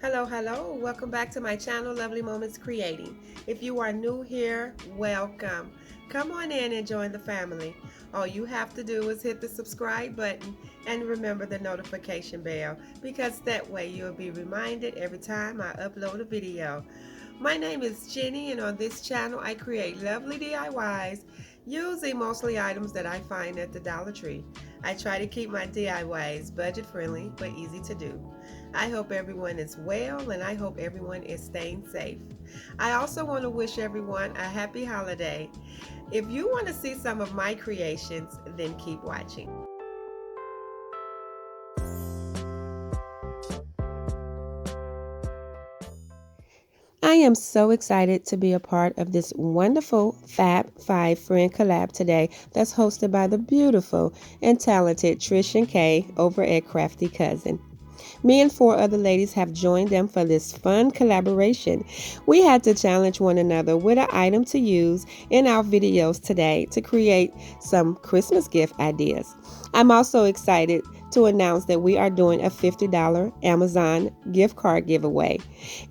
Hello. Welcome back to my channel, Lovely Moments Creating. If you are new here, welcome. Come on in and join the family. All you have to do is hit the subscribe button and remember the notification bell because that way you'll be reminded every time I upload a video. My name is Jenny, and on this channel I create lovely DIYs using mostly items that I find at the Dollar Tree. I try to keep my DIYs budget friendly but easy to do. I hope everyone is well and I hope everyone is staying safe. I also want to wish everyone a happy holiday. If you want to see some of my creations, then keep watching. I am so excited to be a part of this wonderful Fab 5 friend collab today that's hosted by the beautiful and talented Trish and Kay over at Crafty Cousin. Me and four other ladies have joined them for this fun collaboration. We had to challenge one another with an item to use in our videos today to create some Christmas gift ideas. I'm also excited to announce that we are doing a $50 Amazon gift card giveaway.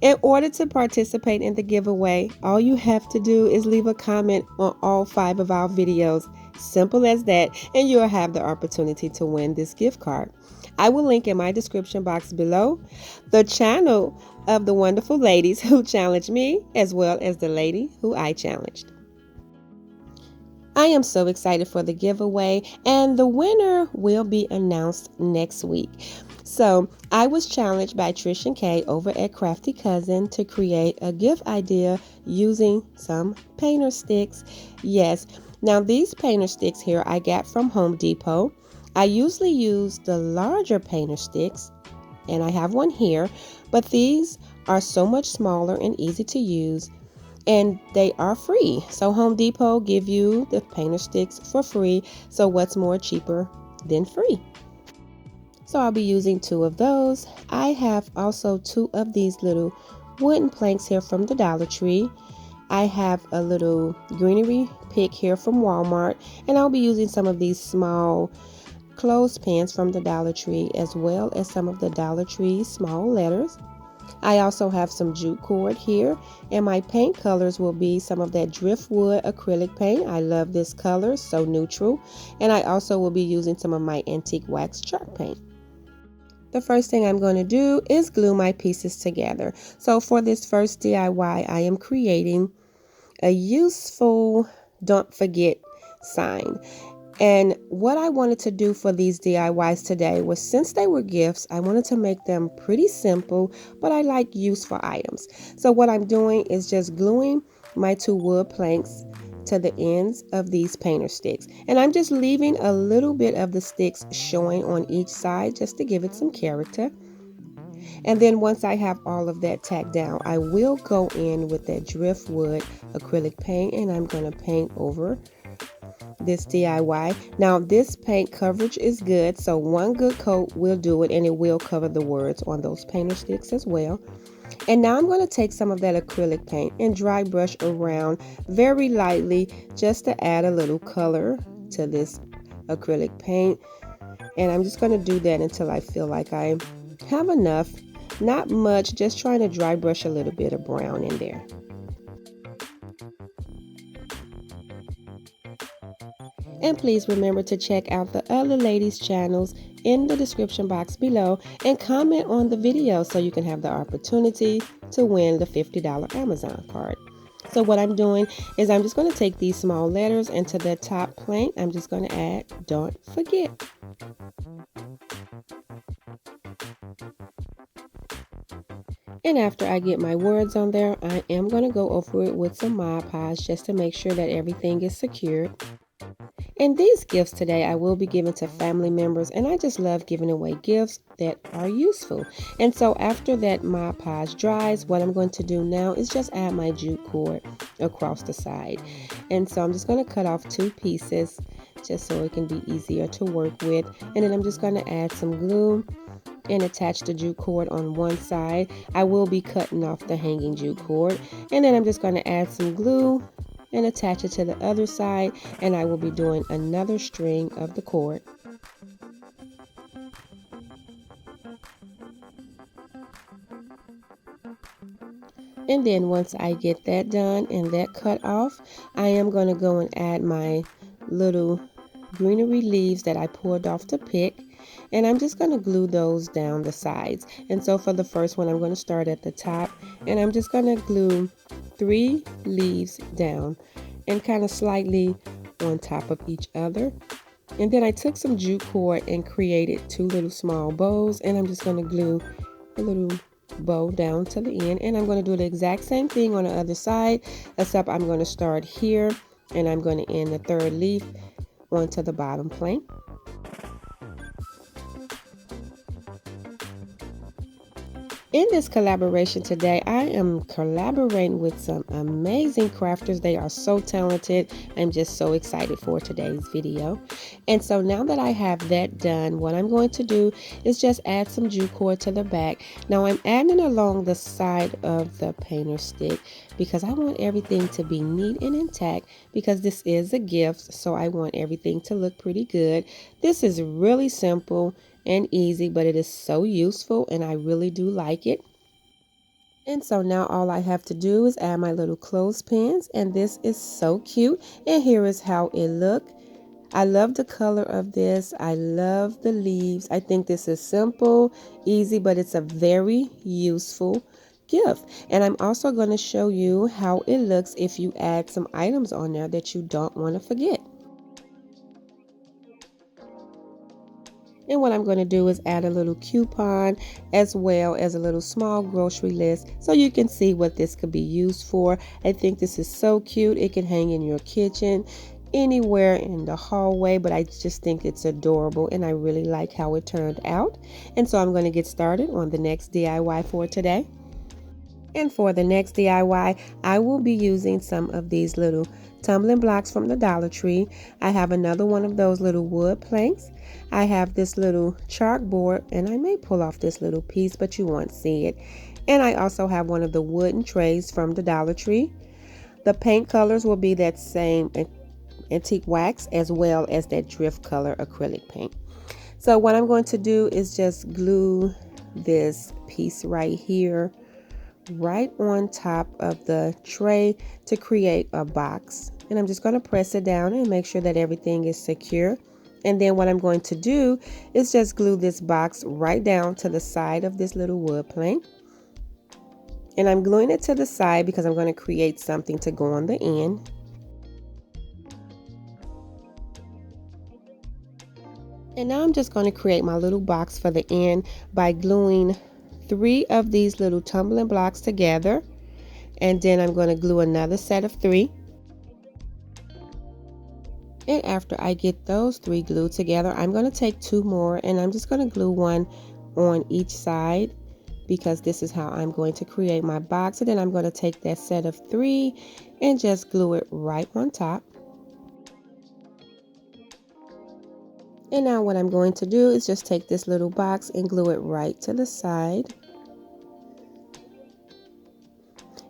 In order to participate in the giveaway, all you have to do is leave a comment on all 5 of our videos. Simple as that, and you'll have the opportunity to win this gift card. I will link in my description box below the channel of the wonderful ladies who challenged me, as well as the lady who I challenged. I am so excited for the giveaway, and the winner will be announced next week. So I was challenged by Trish and Kay over at Crafty Cousin to create a gift idea using some painter sticks. Yes, now these painter sticks here I got from Home Depot. I usually use the larger painter sticks, and I have one here, but these are so much smaller and easy to use, and they are free. So Home Depot give you the painter sticks for free, so what's more cheaper than free? So I'll be using 2 of those. I have also 2 of these little wooden planks here from the Dollar Tree. I have a little greenery pick here from Walmart, and I'll be using some of these small clothespins from the Dollar Tree, as well as some of the Dollar Tree small letters. I also have some jute cord here, and my paint colors will be some of that driftwood acrylic paint. I love this color, so neutral. And I also will be using some of my antique wax chalk paint. The first thing I'm going to do is glue my pieces together. So for this first DIY, I am creating a useful don't forget sign. And what I wanted to do for these DIYs today was, since they were gifts, I wanted to make them pretty simple, but I like useful items. So what I'm doing is just gluing my 2 wood planks to the ends of these painter sticks. And I'm just leaving a little bit of the sticks showing on each side just to give it some character. And then once I have all of that tacked down, I will go in with that driftwood acrylic paint, and I'm going to paint over this DIY. Now this paint coverage is good, so 1 good coat will do it, and it will cover the words on those painter sticks as well. And now I'm going to take some of that acrylic paint and dry brush around very lightly just to add a little color to this acrylic paint. And I'm just going to do that until I feel like I have enough. Not much, just trying to dry brush a little bit of brown in there. And please remember to check out the other ladies' channels in the description box below and comment on the video so you can have the opportunity to win the $50 Amazon card. So what I'm doing is I'm just going to take these small letters, and to the top plank I'm just going to add don't forget. And after I get my words on there, I am going to go over it with some Mod Podge just to make sure that everything is secured. And these gifts today I will be giving to family members, and I just love giving away gifts that are useful. And so after that Mod Podge dries, what I'm going to do now is just add my jute cord across the side. And so I'm just going to cut off 2 pieces just so it can be easier to work with. And then I'm just going to add some glue and attach the jute cord on one side. I will be cutting off the hanging jute cord, and then I'm just going to add some glue and attach it to the other side, and I will be doing another string of the cord. And then once I get that done and that cut off, I am going to go and add my little greenery leaves that I pulled off the pick. And I'm just going to glue those down the sides. And so for the first one, I'm going to start at the top. And I'm just going to glue 3 leaves down and kind of slightly on top of each other. And then I took some jute cord and created 2 little small bows. And I'm just going to glue a little bow down to the end, and I'm going to do the exact same thing on the other side, except I'm going to start here and I'm going to end the 3rd leaf onto the bottom plank. In this collaboration today, I am collaborating with some amazing crafters. They are so talented. I'm just so excited for today's video. And so now that I have that done, what I'm going to do is just add some jute cord to the back. Now I'm adding along the side of the painter stick because I want everything to be neat and intact because this is a gift, so I want everything to look pretty good. This is really simple and easy, but it is so useful and I really do like it. And so now all I have to do is add my little clothespins, and this is so cute. And here is how it look. I love the color of this. I love the leaves. I think this is simple, easy, but it's a very useful gift. And I'm also going to show you how it looks if you add some items on there that you don't want to forget. And what I'm going to do is add a little coupon as well as a little small grocery list so you can see what this could be used for. I think this is so cute. It can hang in your kitchen, anywhere in the hallway, but I just think it's adorable and I really like how it turned out. And so I'm going to get started on the next DIY for today. And for the next DIY, I will be using some of these little tumbling blocks from the Dollar Tree. I have another one of those little wood planks. I have this little chalkboard, and I may pull off this little piece, but you won't see it. And I also have one of the wooden trays from the Dollar Tree. The paint colors will be that same antique wax as well as that drift color acrylic paint. So what I'm going to do is just glue this piece right here right on top of the tray to create a box, and I'm just going to press it down and make sure that everything is secure. And then what I'm going to do is just glue this box right down to the side of this little wood plank, and I'm gluing it to the side because I'm going to create something to go on the end. And now I'm just going to create my little box for the end by gluing 3 of these little tumbling blocks together, and then I'm going to glue another set of 3. And after I get those 3 glued together, I'm going to take 2 more and I'm just going to glue one on each side because this is how I'm going to create my box. And then I'm going to take that set of 3 and just glue it right on top. And now what I'm going to do is just take this little box and glue it right to the side.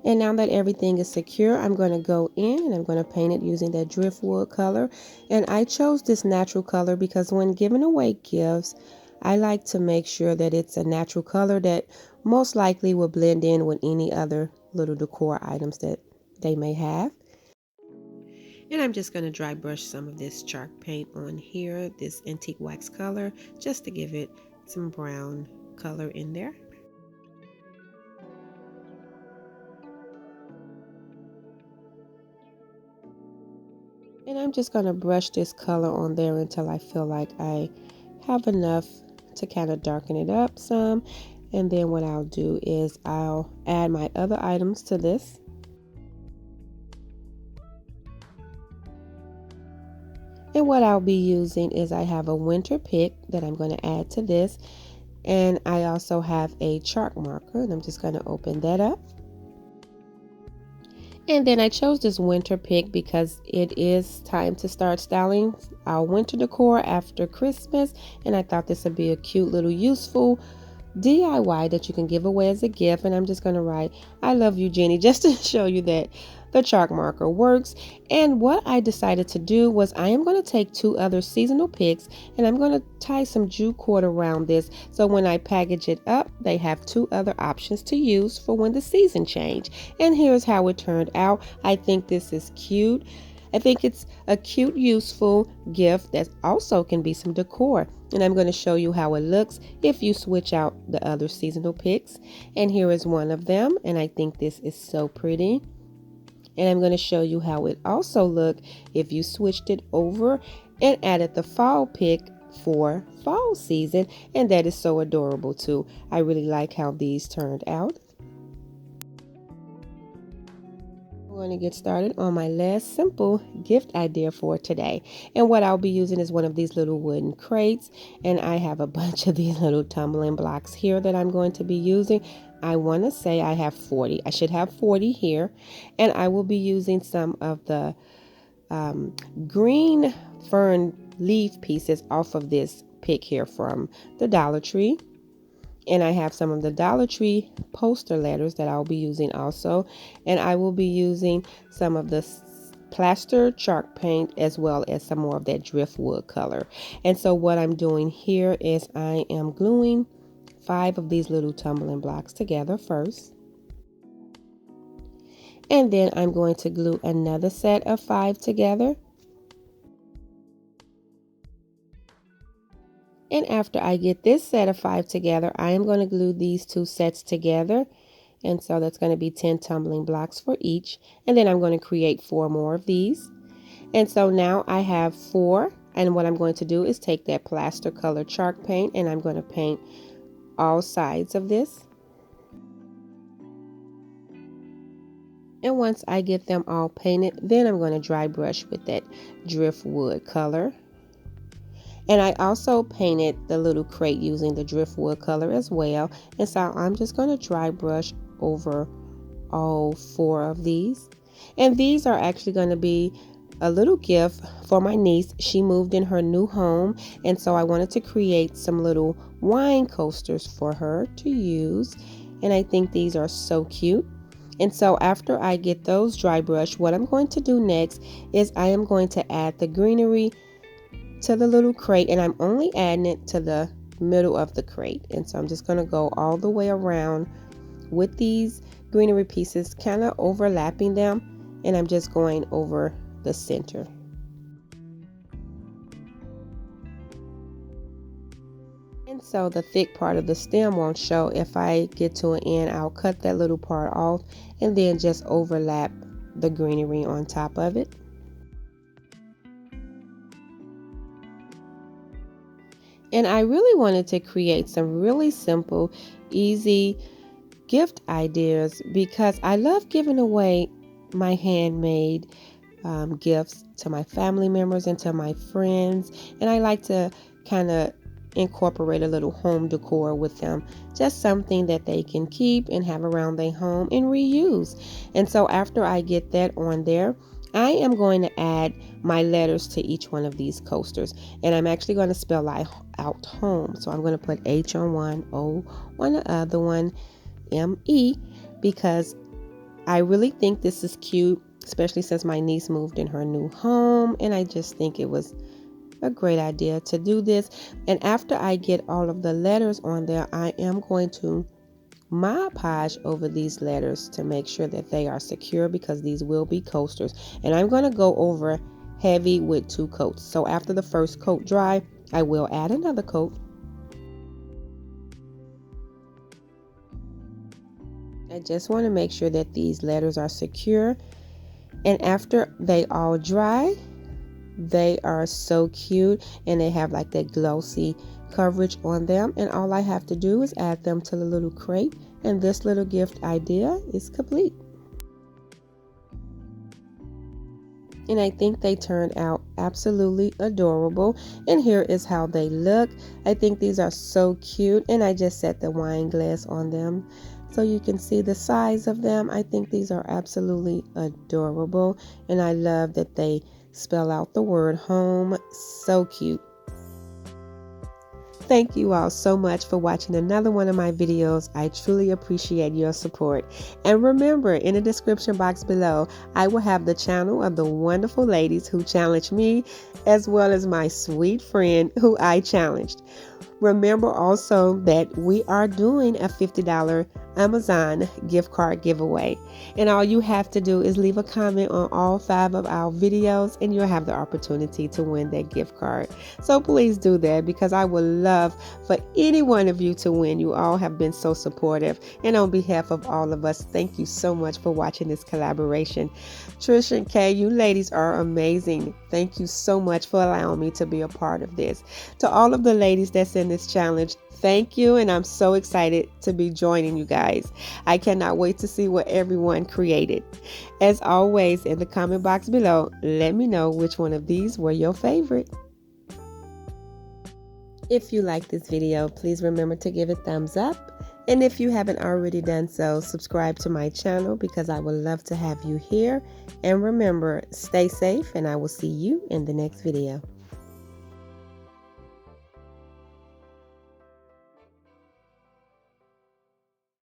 And now that everything is secure, I'm going to go in and I'm going to paint it using that driftwood color. And I chose this natural color because when giving away gifts, I like to make sure that it's a natural color that most likely will blend in with any other little decor items that they may have. And I'm just going to dry brush some of this chalk paint on here, this antique wax color, just to give it some brown color in there. And I'm just going to brush this color on there until I feel like I have enough to kind of darken it up some. And then what I'll do is I'll add my other items to this. And what I'll be using is I have a winter pick that I'm going to add to this. And I also have a chalk marker, and I'm just going to open that up. And then I chose this winter pick because it is time to start styling our winter decor after Christmas. And I thought this would be a cute little useful DIY that you can give away as a gift. And I'm just going to write, I love you, Jenny, just to show you that the chalk marker works. And what I decided to do was I am going to take 2 other seasonal picks and I'm going to tie some jute cord around this. So when I package it up, they have 2 other options to use for when the season change. And here's how it turned out. I think this is cute. I think it's a cute, useful gift that also can be some decor. And I'm going to show you how it looks if you switch out the other seasonal picks. And here is one of them. And I think this is so pretty. And I'm going to show you how it also looked if you switched it over and added the fall pick for fall season. And that is so adorable too. I really like how these turned out. I'm going to get started on my last simple gift idea for today. And what I'll be using is one of these little wooden crates. And I have a bunch of these little tumbling blocks here that I'm going to be using. I want to say I have 40. I should have 40 here. And I will be using some of the green fern leaf pieces off of this pick here from the Dollar Tree. And I have some of the Dollar Tree poster letters that I'll be using also. And I will be using some of the plaster chalk paint as well as some more of that driftwood color. And so what I'm doing here is I am gluing 5 of these little tumbling blocks together first. And then I'm going to glue another set of 5 together. And after I get this set of 5 together, I am going to glue these 2 sets together. And so that's going to be 10 tumbling blocks for each. And then I'm going to create 4 more of these. And so now I have 4. And what I'm going to do is take that plaster color chalk paint and I'm going to paint all sides of this. And once I get them all painted, then I'm going to dry brush with that driftwood color. And I also painted the little crate using the driftwood color as well. And so I'm just going to dry brush over all 4 of these. And these are actually going to be a little gift for my niece. She moved in her new home. And so I wanted to create some little wine coasters for her to use. And I think these are so cute. And so after I get those dry brush, what I'm going to do next is I am going to add the greenery to the little crate, and I'm only adding it to the middle of the crate. And so I'm just going to go all the way around with these greenery pieces, kind of overlapping them, and I'm just going over the center. And so the thick part of the stem won't show. If I get to an end, I'll cut that little part off and then just overlap the greenery on top of it. And I really wanted to create some really simple, easy gift ideas because I love giving away my handmade gifts to my family members and to my friends. And I like to kind of incorporate a little home decor with them. Just something that they can keep and have around their home and reuse. And so after I get that on there, I am going to add my letters to each one of these coasters. And I'm actually going to spell out home. So I'm going to put H on one, O on the other one, M-E, because I really think this is cute, especially since my niece moved in her new home. And I just think it was a great idea to do this. And after I get all of the letters on there, I am going to Mod Podge over these letters to make sure that they are secure because these will be coasters. And I'm going to go over heavy with 2 coats. So after the first coat dry, I will add another coat. I just want to make sure that these letters are secure. And after they all dry, they are so cute and they have like that glossy coverage on them. And all I have to do is add them to the little crate and this little gift idea is complete. And I think they turned out absolutely adorable. And here is how they look. I think these are so cute. And I just set the wine glass on them so you can see the size of them. I think these are absolutely adorable. And I love that they spell out the word home. So cute. Thank you all so much for watching another one of my videos. I truly appreciate your support. And remember, in the description box below, I will have the channel of the wonderful ladies who challenged me, as well as my sweet friend who I challenged. Remember also that we are doing a $50 Amazon gift card giveaway. And all you have to do is leave a comment on all 5 of our videos and you'll have the opportunity to win that gift card. So please do that, because I would love for any one of you to win. You all have been so supportive. And on behalf of all of us, thank you so much for watching this collaboration. Trish and Kay, you ladies are amazing. Thank you so much for allowing me to be a part of this. To all of the ladies that's in this challenge, thank you, and I'm so excited to be joining you guys. I cannot wait to see what everyone created. As always, in the comment box below, let me know which one of these were your favorite. If you like this video, please remember to give it a thumbs up. And if you haven't already done so, subscribe to my channel, because I would love to have you here. And remember, stay safe, and I will see you in the next video.